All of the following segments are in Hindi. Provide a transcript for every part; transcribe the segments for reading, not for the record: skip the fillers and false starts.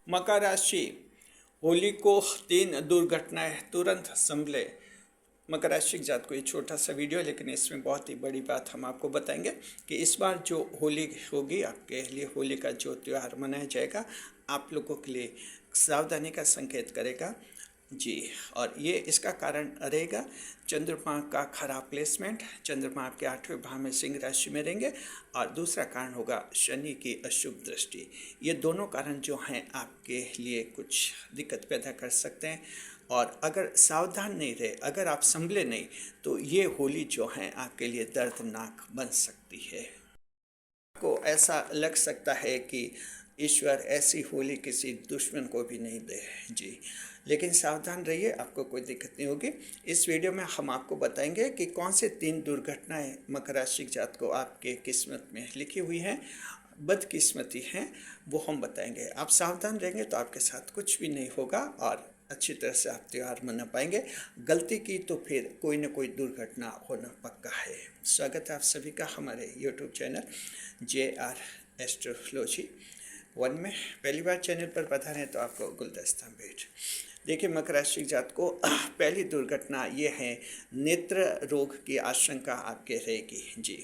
मकर राशि, होली को 3 दुर्घटनाएं तुरंत संभले। मकर राशि के जात को ये छोटा सा वीडियो, लेकिन इसमें बहुत ही बड़ी बात हम आपको बताएंगे कि इस बार जो होली होगी आपके लिए, होली का जो त्यौहार मनाया जाएगा आप लोगों के लिए सावधानी का संकेत करेगा जी। और ये इसका कारण रहेगा चंद्रमा का खराब प्लेसमेंट। चंद्रमा आपके 8वें भाव में सिंह राशि में रहेंगे। और दूसरा कारण होगा शनि की अशुभ दृष्टि। ये दोनों कारण जो हैं आपके लिए कुछ दिक्कत पैदा कर सकते हैं। और अगर सावधान नहीं रहे, अगर आप संभले नहीं, तो ये होली जो है आपके लिए दर्दनाक बन सकती है। को ऐसा लग सकता है कि ईश्वर ऐसी होली किसी दुश्मन को भी नहीं दे जी। लेकिन सावधान रहिए, आपको कोई दिक्कत नहीं होगी। इस वीडियो में हम आपको बताएंगे कि कौन से 3 दुर्घटनाएं मकर राशि के जात को आपके किस्मत में लिखी हुई हैं, बदकिस्मती हैं, वो हम बताएंगे। आप सावधान रहेंगे तो आपके साथ कुछ भी नहीं होगा और अच्छी तरह से आप त्यौहार मना पाएंगे। गलती की तो फिर कोई ना कोई दुर्घटना होना पक्का है। स्वागत है आप सभी का हमारे यूट्यूब चैनल JR एस्ट्रोलॉजी 1 में। पहली बार चैनल पर पधारें तो आपको गुलदस्ता भेंट। देखिए, मकर राशि जात को पहली दुर्घटना ये है, नेत्र रोग की आशंका आपके रहेगी जी।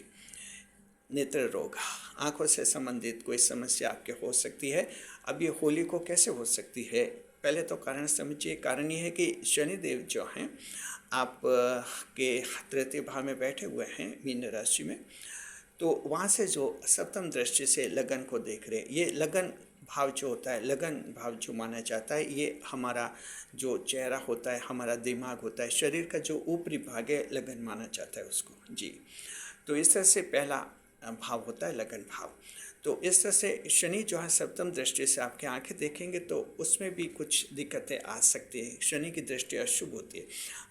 नेत्र रोग, आंखों से संबंधित कोई समस्या आपके हो सकती है। अब ये होली को कैसे हो सकती है, पहले तो कारण समझिए। कारण ये है कि शनिदेव जो हैं आप के 3य भाव में बैठे हुए हैं मीन राशि में, तो वहाँ से जो सप्तम दृष्टि से लगन को देख रहे हैं। ये लगन भाव जो होता है, लगन भाव जो माना जाता है, ये हमारा जो चेहरा होता है, हमारा दिमाग होता है, शरीर का जो ऊपरी भाग है, लगन माना जाता है उसको जी। तो इस तरह से पहला भाव होता है लगन भाव। तो इस तरह से शनि जो है सप्तम दृष्टि से आपकी आंखें देखेंगे तो उसमें भी कुछ दिक्कतें आ सकती है। शनि की दृष्टि अशुभ होती है।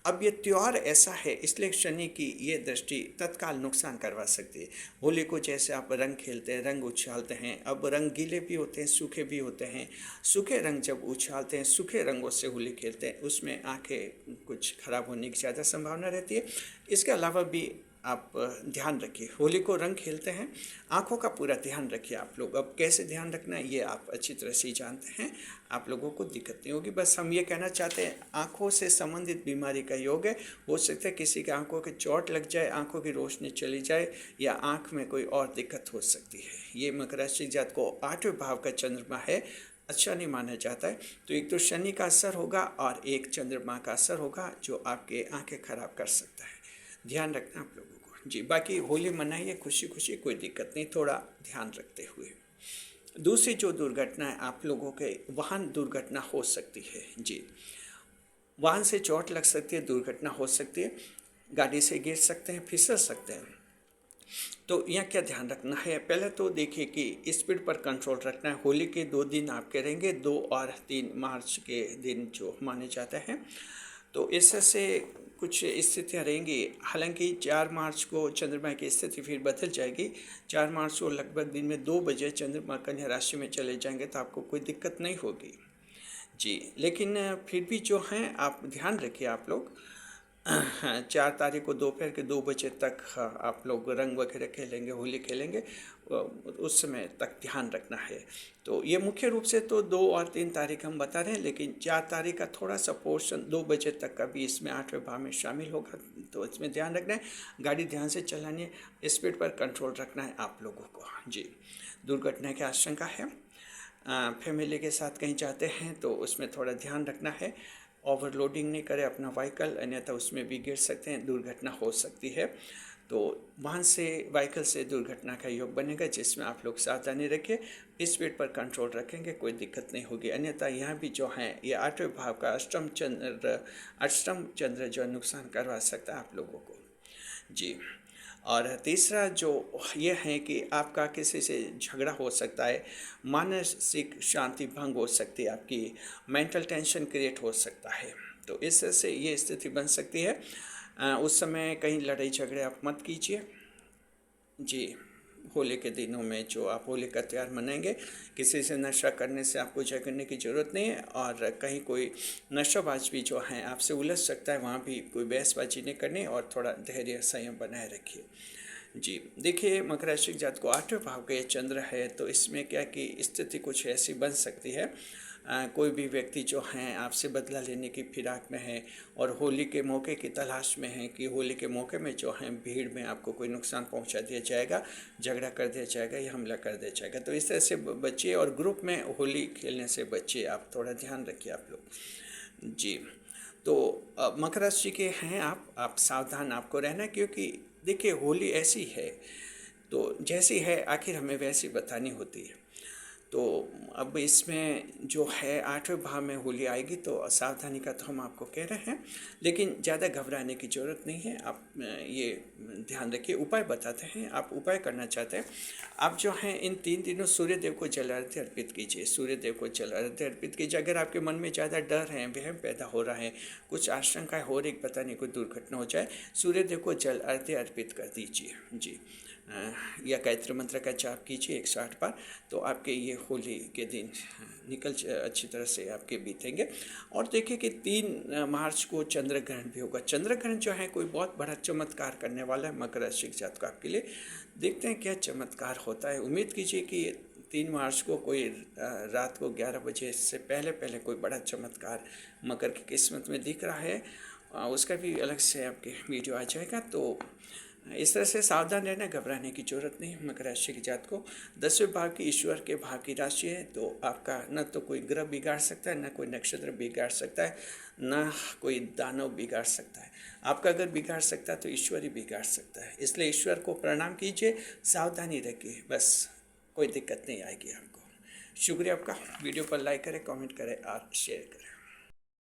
अब ये त्यौहार ऐसा है, इसलिए शनि की ये दृष्टि तत्काल नुकसान करवा सकती है। होली को जैसे आप रंग खेलते हैं, रंग उछालते हैं, अब रंग गीले भी होते हैं, सूखे भी होते हैं। सूखे रंग जब उछालते हैं, सूखे रंगों से होली खेलते हैं, उसमें आंखें कुछ खराब होने की ज़्यादा संभावना रहती है। इसके अलावा भी आप ध्यान रखिए, होली को रंग खेलते हैं, आँखों का पूरा ध्यान रखिए आप लोग। अब कैसे ध्यान रखना है ये आप अच्छी तरह से जानते हैं, आप लोगों को दिक्कत नहीं होगी। बस हम ये कहना चाहते हैं, आँखों से संबंधित बीमारी का योग है। हो सकता है किसी के आँखों के चोट लग जाए, आँखों की रोशनी चली जाए, या आँख में कोई और दिक्कत हो सकती है। ये मकर राशि जात को 8वें भाव का चंद्रमा है, अच्छा नहीं माना जाता है। तो एक तो शनि का असर होगा और एक चंद्रमा का असर होगा जो आपके आँखें खराब कर सकता है। ध्यान रखना आप लोगों को जी। बाकी होली मनाइए खुशी खुशी, कोई दिक्कत नहीं, थोड़ा ध्यान रखते हुए। दूसरी जो दुर्घटना है, आप लोगों के वाहन दुर्घटना हो सकती है जी। वाहन से चोट लग सकती है, दुर्घटना हो सकती है, गाड़ी से गिर सकते हैं, फिसल सकते हैं। तो यहाँ क्या ध्यान रखना है, पहले तो देखिए कि स्पीड पर कंट्रोल रखना है। होली के 2 दिन आपके रहेंगे, 2 और 3 मार्च के दिन जो माने जाते हैं। तो इससे कुछ स्थितियाँ रहेंगी। हालांकि 4 मार्च को चंद्रमा की स्थिति फिर बदल जाएगी। 4 मार्च को लगभग दिन में 2 बजे चंद्रमा कन्या राशि में चले जाएंगे, तो आपको कोई दिक्कत नहीं होगी जी। लेकिन फिर भी जो हैं आप ध्यान रखिए आप लोग। 4 तारीख को दोपहर के 2 बजे तक आप लोग रंग वगैरह खेलेंगे, होली खेलेंगे, उस समय तक ध्यान रखना है। तो ये मुख्य रूप से तो 2 और 3 तारीख हम बता रहे हैं, लेकिन 4 तारीख का थोड़ा सा पोर्शन 2 बजे तक का भी इसमें 8वें भाव में शामिल होगा, तो इसमें ध्यान रखना है। गाड़ी ध्यान से चलानी है, स्पीड पर कंट्रोल रखना है आप लोगों को जी। दुर्घटना की आशंका है। फैमिली के साथ कहीं जाते हैं तो उसमें थोड़ा ध्यान रखना है, ओवरलोडिंग नहीं करें अपना व्हीकल, अन्यथा उसमें भी गिर सकते हैं, दुर्घटना हो सकती है। तो वाहन से, व्हीकल से दुर्घटना का योग बनेगा, जिसमें आप लोग सावधानी रखें, स्पीड पर कंट्रोल रखेंगे, कोई दिक्कत नहीं होगी। अन्यथा यहाँ भी जो है ये 8वें भाव का अष्टम चंद्र जो नुकसान करवा सकता है आप लोगों को जी। और तीसरा जो ये है कि आपका किसी से झगड़ा हो सकता है, मानसिक शांति भंग हो सकती है, आपकी मेंटल टेंशन क्रिएट हो सकता है। तो इससे ये स्थिति बन सकती है। उस समय कहीं लड़ाई झगड़े आप मत कीजिए जी। होली के दिनों में जो आप होली का त्यौहार मनाएंगे, किसी से नशा करने से आपको झगड़ने की ज़रूरत नहीं है। और कहीं कोई नशाबाज भी जो हैं आपसे उलझ सकता है, वहाँ भी कोई बहसबाजी नहीं करनी, और थोड़ा धैर्य संयम बनाए रखिए जी। देखिए, मकर राशि जात को 8वें भाव का ये चंद्र है, तो इसमें क्या कि स्थिति कुछ ऐसी बन सकती है कोई भी व्यक्ति जो हैं आपसे बदला लेने की फिराक में है और होली के मौके की तलाश में है कि होली के मौके में जो है भीड़ में आपको कोई नुकसान पहुंचा दिया जाएगा, झगड़ा कर दिया जाएगा या हमला कर दिया जाएगा, तो इस तरह से बचिए और ग्रुप में होली खेलने से बचिए। आप थोड़ा ध्यान रखिए आप लोग जी। तो मकर राशि के हैं आप सावधान आपको रहना है, क्योंकि देखिए होली ऐसी है तो जैसी है आखिर हमें वैसी बतानी होती है। तो अब इसमें जो है 8वें भाव में होली आएगी तो सावधानी का तो हम आपको कह रहे हैं, लेकिन ज़्यादा घबराने की ज़रूरत नहीं है। आप ये ध्यान रखिए। उपाय बताते हैं, आप उपाय करना चाहते हैं, आप जो हैं इन 3 दिनों सूर्य देव को जल अर्घ्य अर्पित कीजिए। सूर्य देव को जल अर्घ्य अर्पित कीजिए। अगर आपके मन में ज़्यादा डर है, वहम पैदा हो रहा है, कुछ आशंकाएँ हो रही, पता नहीं कोई दुर्घटना हो जाए, सूर्य देव को जल अर्घ्य अर्पित कर दीजिए जी। या गायत्री मंत्र का जाप कीजिए 108 बार, तो आपके ये होली के दिन अच्छी तरह से आपके बीतेंगे। और देखिए कि 3 मार्च को चंद्र ग्रहण भी होगा। चंद्र ग्रहण जो है कोई बहुत बड़ा चमत्कार करने वाला है मकर राशि के जातकों आपके लिए। देखते हैं क्या चमत्कार होता है। उम्मीद कीजिए कि 3 मार्च को कोई रात को 11 बजे से पहले कोई बड़ा चमत्कार मकर की किस्मत में दिख रहा है। उसका भी अलग से आपके वीडियो आ जाएगा। तो इस तरह से सावधान रहना, घबराने की जरूरत नहीं। मकर राशि के जात को 10वें भाव की ईश्वर के भाव की राशि है, तो आपका न तो कोई ग्रह बिगाड़ सकता है, न कोई नक्षत्र बिगाड़ सकता है, न कोई दानव बिगाड़ सकता है। आपका अगर बिगाड़ सकता है तो ईश्वर ही बिगाड़ सकता है। इसलिए ईश्वर को प्रणाम कीजिए, सावधानी रखिए, बस कोई दिक्कत नहीं आएगी आपको। शुक्रिया आपका। वीडियो पर लाइक करें, कमेंट करें और शेयर करें।